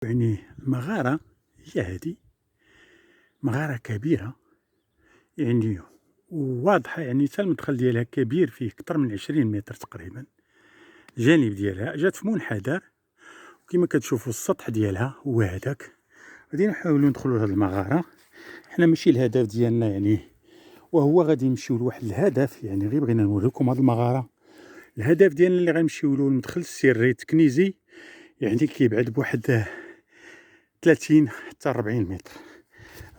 يعني المغارة هي هذه مغارة كبيرة، يعني وواضحة، يعني حتى المدخل ديالها كبير، فيه كتر من 20 متر تقريبا. الجانب ديالها جات في منحدر، وكما كتشوفوا السطح ديالها هو هذاك. غادي نحاولوا ندخلوا لهاد المغارة. حنا ماشي الهدف ديالنا يعني، وهو غادي نمشيو لواحد الهدف، يعني غير بغينا نوريكم هاد المغارة. الهدف ديالنا اللي غنمشيو له المدخل السري التكنيزي، يعني كيبعد بواحد 30 حتى 40 متر.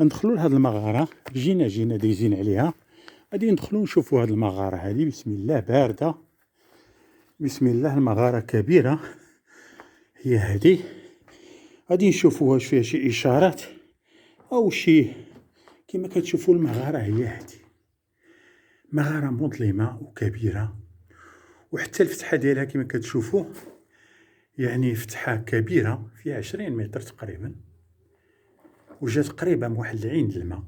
ندخلوا لهاد المغارة، جينا دايزين عليها. غادي ندخلوا نشوفوا هاد المغارة هذه. بسم الله، باردة، بسم الله. المغارة كبيرة هي هذه. غادي نشوفوا واش فيها شي اشارات او شي. كما كتشوفوا المغارة هي هذه، مغارة مظلمة وكبيرة، وحتى الفتحة ديالها كما كتشوفوا يعني فتحة كبيرة، فيها 20 متر تقريبا، وجات قريبة من واحد العين د الماء.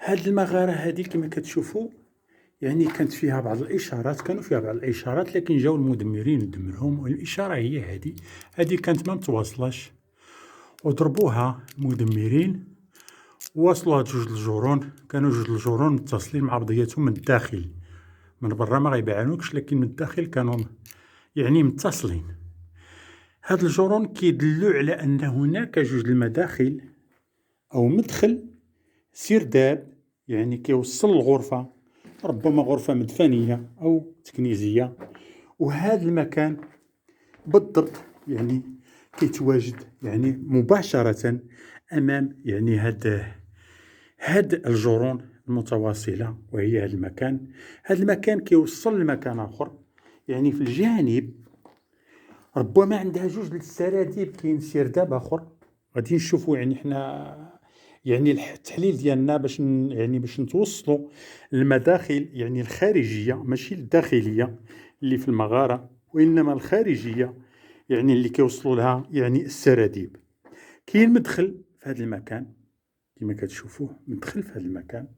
هاد المغارة هذه كما كتشوفوا يعني كانت فيها بعض الاشارات، لكن جاو المدمرين ودمروهم. والاشاره هي هذه كانت ما متواصلاش، وضربوها المدمرين ووصلوها جوج الجورون. كانوا جوج الجورون متصلين مع بعضياتهم من الداخل، من برا ما غيبانوكش، لكن من الداخل كانوا يعني متصلين. هاد الجورون كيدلوا على ان هناك جوج المداخل او مدخل سرداب، يعني كيوصل الغرفه، ربما غرفة مدفنية أو تكنيزية. وهذا المكان بالضبط يعني كيتواجد يعني مباشرة أمام يعني هاد الجرون المتواصلة، وهي هذا المكان. هذا المكان كيوصل لمكان آخر، يعني في الجانب ربما عندها جوج السراديب. كاين سرداب آخر غادي نشوفوا. يعني حنا يعني التحليل ديالنا باش نتوصلوا للمداخل يعني الخارجيه، ماشي الداخليه اللي في المغاره، وانما الخارجيه يعني اللي كيوصلوا لها يعني السراديب. كاين مدخل في هذا المكان كما كتشوفوه، مدخل في هذا المكان،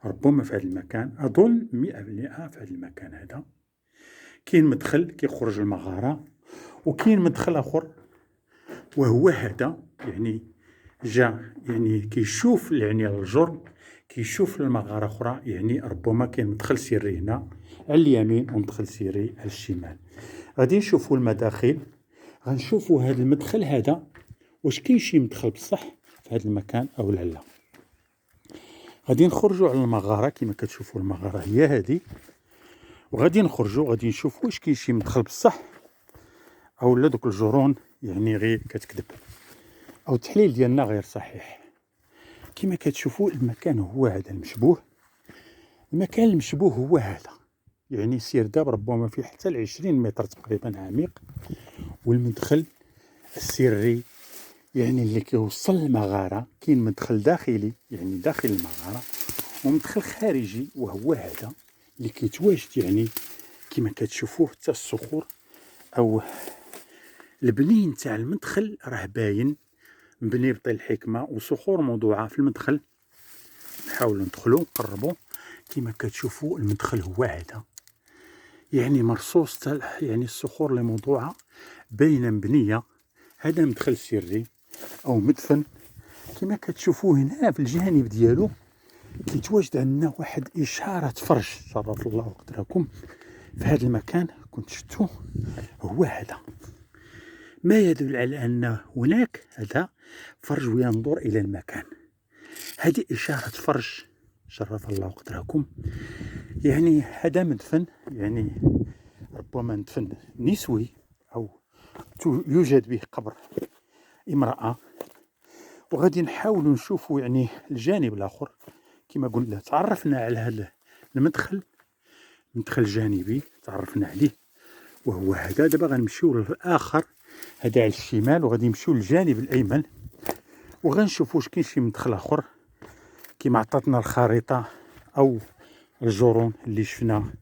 ربما في هذا المكان، اظن 100% في هذا المكان هذا. كاين مدخل كيخرج المغاره، وكاين مدخل اخر وهو هذا، يعني جا يعني كيشوف يعني الجرم، كيشوف المغارة أخرى. يعني ربما كاين مدخل سري هنا على اليمين ومدخل سري على الشمال. غادي نشوفوا المداخل، غنشوفوا هذا المدخل هذا واش كاين شي مدخل بصح في هذا المكان أو لا. غادي نخرجوا على المغارة كما كتشوفوا. المغارة هي هذه، وغادي نخرجوا غادي نشوفوا واش كاين شي مدخل بصح أو لا دوك الجرون يعني غير كتكذب، أو التحليل ديالنا غير صحيح. كما كتشوفوا المكان هو هذا المشبوه. المكان المشبوه هو هذا، يعني سرداب ربما فيه حتى 20 متر تقريبا عميق. والمدخل السري يعني اللي كيوصل للمغارة، كاين مدخل داخلي يعني داخل المغارة، ومدخل خارجي وهو هذا اللي كيتواجد. يعني كما كتشوفوه حتى الصخور او البني نتاع المدخل راه باين، مبني بطين الحكمة وصخور موضوعة في المدخل. نحاولوا ندخلوا نقربوا. كما كتشوفوا المدخل هو هذا، يعني مرصوص يعني الصخور اللي موضوعة بين مبنية. هذا مدخل سري أو مدفن. كما كتشوفوا هنا في الجانب ديالو كيتواجد عندنا واحد إشارة فرج، شرف الله قدركم. في هذا المكان كنت شفتوه هو هذا، ما يدل على أن هناك هذا فرج وينظر إلى المكان. هذه إشارة فرج، شرف الله قدركم. يعني هذا مدفن، يعني ربما مدفن نسوي أو يوجد به قبر امرأة. وغادي نحاولوا نشوفوا يعني الجانب الآخر. كما قلنا تعرفنا على هذا المدخل، مدخل جانبي تعرفنا عليه وهو هذا. دابا غنمشيو للآخر، هذا على الشمال، وغادي نمشيو للجانب الأيمن وغنشوفوا واش كاين شي مدخل آخر كما عطاتنا الخريطة أو الجرون اللي شفنا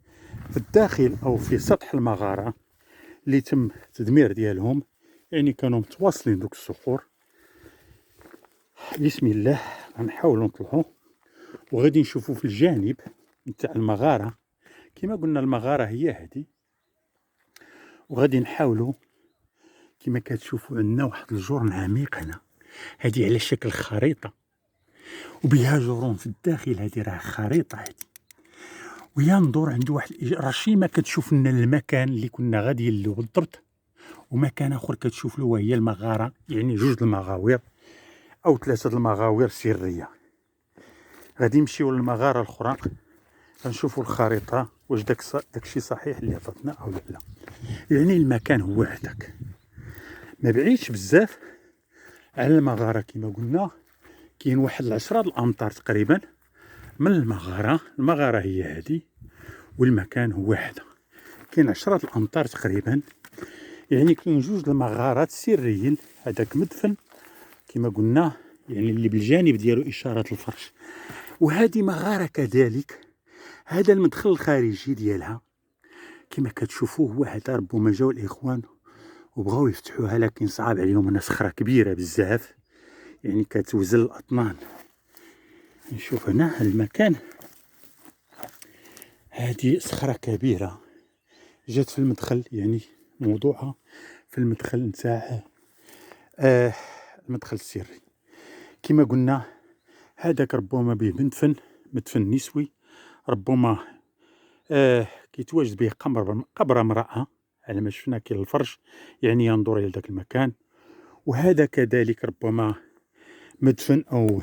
في الداخل أو في سطح المغارة اللي تم تدمير ديالهم. يعني كانوا متواصلين دوك الصخور. بسم الله غنحاولوا نطلعوا، وغادي نشوفوا في الجانب نتاع المغارة. كما قلنا المغارة هي هذه، وغادي نحاولوا كما كتشوفوا عندنا واحد الجرن عميق هنا، هذه على شكل خريطة وبها جرون في الداخل. هذه راه خريطة هذه، وينظر عنده واحد رشيمة كتشوف لنا المكان اللي كنا غاديين له بالضبط، ومكان آخر كتشوف له وهي المغارة، يعني 2 المغاوير أو 3 المغاوير سرية. غادي نمشيو للمغارة الأخرى غنشوفوا الخريطة واش داكشي صحيح اللي عطاتنا أو لا. يعني المكان هو هذاك، ما بعيدش بزاف على المغارة. كما قلنا كاين واحد 10 الأمتار تقريبا من المغارة. المغارة هي هذه والمكان هو هذا، كاين 10 الأمتار تقريبا. يعني كاين 2 المغارات سريين. هذاك مدفن كما قلنا، يعني اللي بالجانب ديالو إشارة الفرش، وهذه مغارة كذلك. هذا المدخل الخارجي ديالها كما كتشوفوه هو هذا. ربما جاو الإخوان وبغاو يفتحوها لكن صعب عليهم، الناس صخرة كبيرة بزاف يعني كتوزن الأطنان. نشوف هنا المكان، هذه صخرة كبيرة جات في المدخل، يعني موضوعها في المدخل نتاع المدخل السري. كما قلنا هذاك ربما به مدفن نسوي، ربما كيتواجد به قبر امرأة على ما شفنا. كاين الفرش يعني ينظر إلى ذاك المكان. وهذا كذلك ربما مدفن أو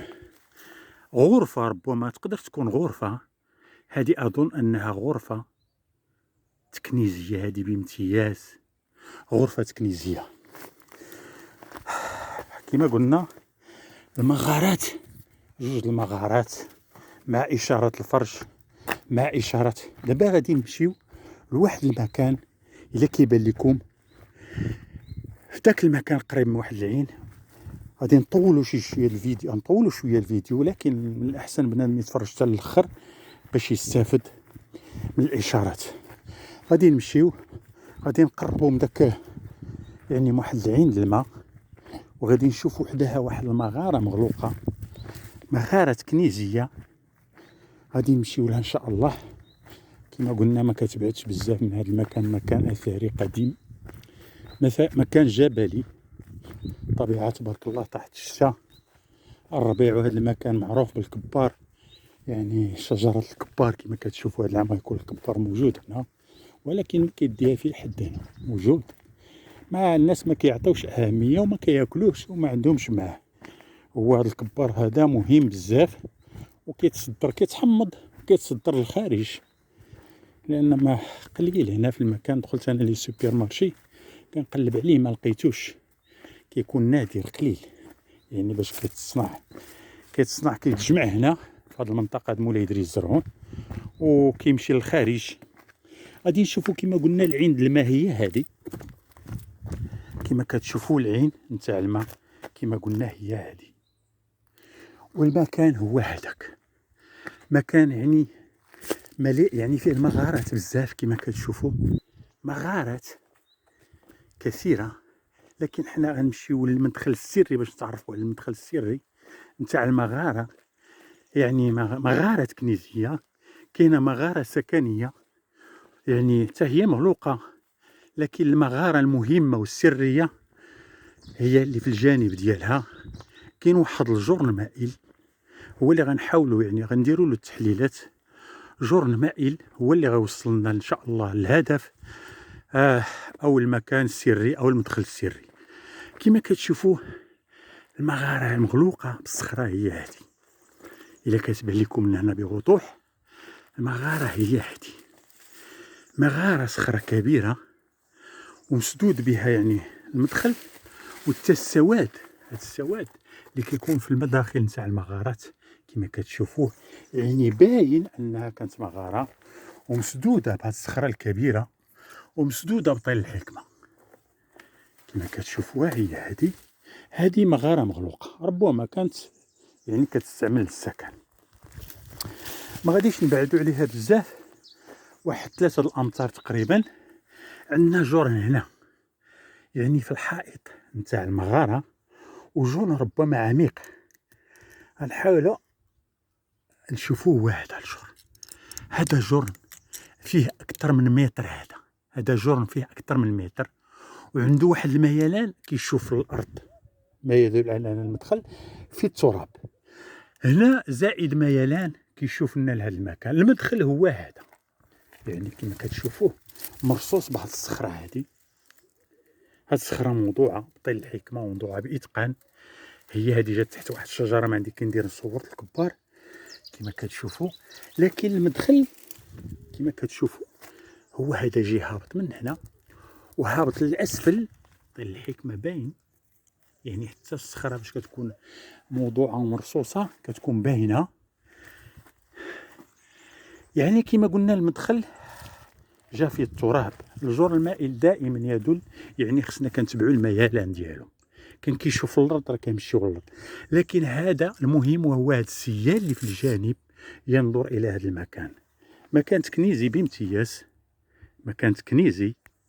غرفة، ربما تقدر تكون غرفة. هذه أظن أنها غرفة تكنيزية، هذه بامتياز غرفة تكنيزية. كما قلنا المغارات 2 المغارات مع إشارة الفرش، مع إشارة. دابا غادي نمشيو لواحد المكان إلا كيبان لكم في داك المكان قريب من واحد العين. غادي نطولوا شويه الفيديو، لكن من الأحسن بنادم يتفرج حتى للآخر باش يستافد من الإشارات. غادي نمشيو، غادي نقربوا من داك يعني واحد العين الماء، وغادي نشوفوا حداها واحد المغارة مغلوقة، مغارة كنيزية. غادي نمشيو لها إن شاء الله. كما قلنا ما كتبعدش بزاف من هذا المكان، مكان أثري قديم، مكان جبلي، طبيعة تبارك الله تحت الشتاء الربيع. وهذا المكان معروف بالكبار، يعني شجرة الكبار كما كتشوفوا. هذا العام يكون الكبار موجود هنا، ولكن ما كيديها في الحد هنا موجود. مع الناس ما كيعطيوش أهمية وما كياكلوش وما عندهمش معاه. هو هذا الكبار هذا مهم بزاف، وكيتصدر كيتحمض وكيتصدر للخارج. لأن ما قليل هنا في المكان. دخلت أنا لي سوبر مارشي كنقلب عليه ما لقيتوش، كيكون نادر قليل يعني باش كيتصنع كيتجمع هنا في هذه المنطقة مولاي إدريس زرعون وكيمشي للخارج. غادي نشوفوا كما قلنا العين المائية هذه، كما كتشوفوا العين نتاع الماء كما قلنا هي هذه. والمكان هو هذاك، مكان يعني مليء يعني فيه المغارات بزاف. كما كتشوفوا مغارات كثيرة، لكن حنا غنمشيو للمدخل السري باش نتعرفوا على المدخل السري نتاع المغارة. يعني مغارة كنيزية، كاينه مغارة سكنية يعني حتى هي مغلوقة، لكن المغارة المهمة والسرية هي اللي في الجانب ديالها. كاين واحد الجرن مائل هو اللي غنحاولوا يعني غنديروا له التحليلات. جرن مائل هو اللي غيوصلنا ان شاء الله الهدف او المكان السري او المدخل السري. كما كتشوفوا المغارة المغلوقة بالصخرة هي هذه. الا كتبان لكم من هنا بوضوح المغارة هي هذه، مغارة صخرة كبيرة ومسدود بها يعني المدخل. وحتى السواد، هذا السواد اللي كيكون في المداخل نتاع المغارات كما كتشوفوه، يعني باين انها كانت مغارة ومسدودة بهذه الصخرة الكبيرة ومسدودة بطيل الحكمة. كما كتشوفوها هي هذه مغارة مغلوقة، ربما كانت يعني كتستعمل للسكن. ما غاديش نبعدو عليها بزاف، واحد 3 الأمتار تقريبا. عندنا جرن هنا يعني في الحائط نتاع المغارة، وجرن ربما عميق. غنحاولوا نشوفوه. هذا الجرن، هذا جرن فيه أكثر من متر. هذا جرن فيه أكثر من متر، وعنده واحد الميلان كيشوف للأرض، ما يدل على أن المدخل في التراب. هنا زائد ميلان كيشوف لنا لهذا المكان. المدخل هو هذا، يعني كما كتشوفوه مرصوص بهاد الصخرة هادي. هاد الصخرة موضوعة بطيل الحكمة وموضوعة بإتقان. هي هادي جات تحت واحد الشجرة، ما عندي كندير نصور الكبار كما كتشوفوا. لكن المدخل كما كتشوفوا هو هذا، جي هابط من هنا وهابط للأسفل. طيل الحكمة باين، يعني حتى الصخرة باش كتكون موضوعة ومرصوصة كتكون باينة. يعني كما قلنا المدخل جا فيه التراب. الجور المائل دائما يدل، يعني خصنا كنتبعوا الميلان ديالو. كان كيشوف الارض راه كيمشيو للارض. لكن هذا المهم، وهو هذا السيال اللي في الجانب ينظر الى هذا المكان. مكان تكنيزي بامتياز، مكان تكنيزي